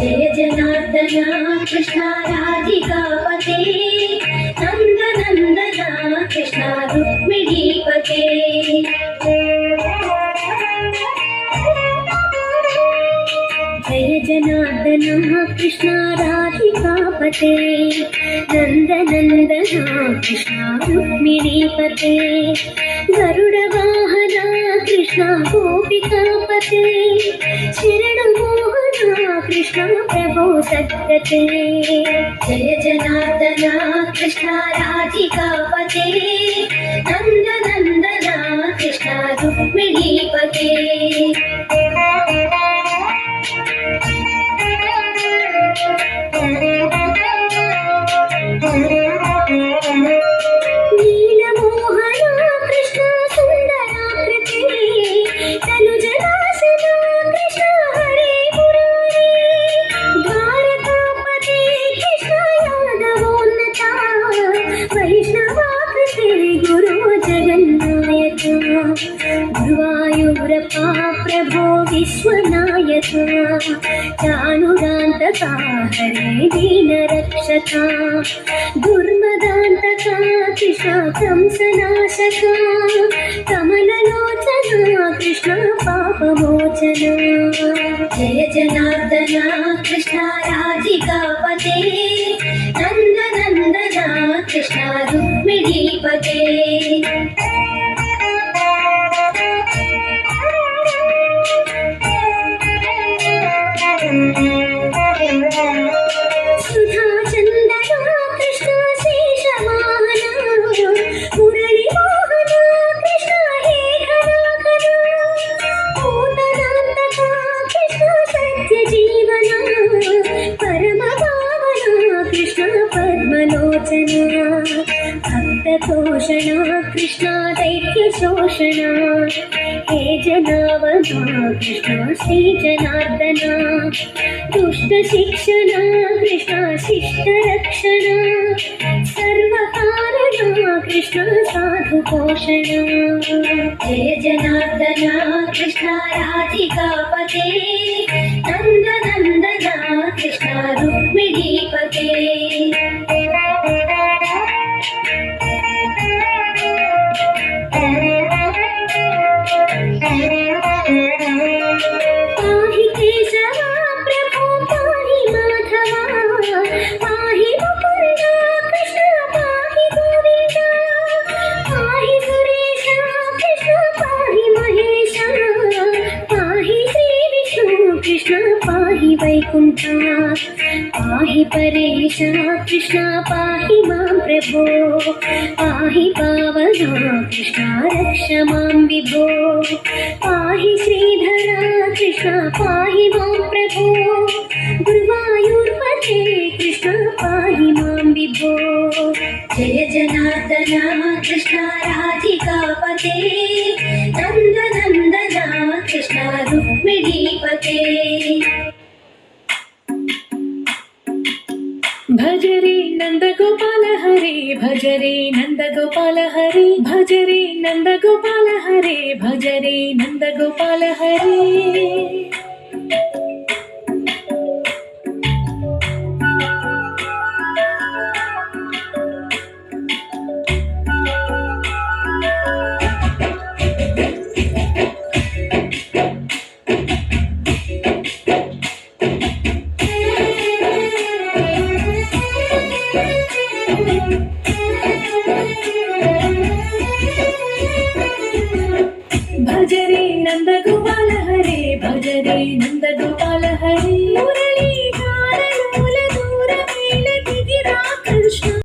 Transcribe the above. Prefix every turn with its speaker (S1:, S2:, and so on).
S1: जय जनार्दना कृष्ण राधिकापते नंद नंदना कृष्ण रुक्मिणीपते जय जनार्दना कृष्ण राधिकापते नंद नंदना कृष्ण रुक्मिणीपते गरुड़ वाहना कृष्ण गोपिकापते शरण मोहना कृष्ण प्रभो सद्गते जय जनार्दना कृष्ण राधिकापते नंद नंदना कृष्ण रुक्मिणीपते नीलमोहना कृष्ण सुंदराकृति तनुजनाशना कृष्ण हरे मुरारी द्वारकापते कृष्ण यादवोन्नता वैष्णवाकृते गुरु जगन्नायक गुरुवायूरप्पा प्रभो विश्वनायक चाणुरान्तका हरे दीनरक्षका दुर्मदान्तका कृष्ण कंसनाशका कमललोचना कृष्ण पापमोचना जय जनार्दना कृष्ण राधिकापते नंद नंदना कृष्ण रुक्मिणीपते सुधा चंदना कृष्ण शेषवाहना मुरली मोहना कृष्ण हे घनाघना भूतनान्तका कृष्ण सत्य जीवना परम पावना कृष्ण पद्मलोचना भक्ततोषणा कृष्ण दैत्य शोषणा हे जनावना कृष्ण श्री जनार्दना दुष्ट शिक्षणा कृष्ण शिष्ट रक्षणा सर्वकारणा कृष्ण साधु पोषणा जय जनार्दना कृष्ण राधिकापते नंद नंदना कृष्ण रुक्मिणीपते पाहि केशवा प्रभो पाहि माधवा पाहि मुकुन्दा कृष्ण पाहि गोविन्दा पाहि सुरेशा कृष्ण पाहि महेशा पाहि श्री विष्णु कृष्ण पाहि वैकुण्ठा पाहि परेशा कृष्ण पाहि मां प्रभो पाहि पावना कृष्ण रक्ष मां विभो पाहि श्रीधरा कृष्ण पाहि मां प्रभो गुरुवायूर्पते कृष्ण पाहि मां विभो जय जनार्दना कृष्ण राधिकापते नंद नंदना कृष्ण रुक्मिणीपते
S2: भज रे नंद गोपाल हरे भज रे नंद गोपाल हरे भज रे नंद गोपाल हरे भज रे नंद गोपाल हरे भज रे नंद गोपाल हरे भज रे नंद गोपाल हरे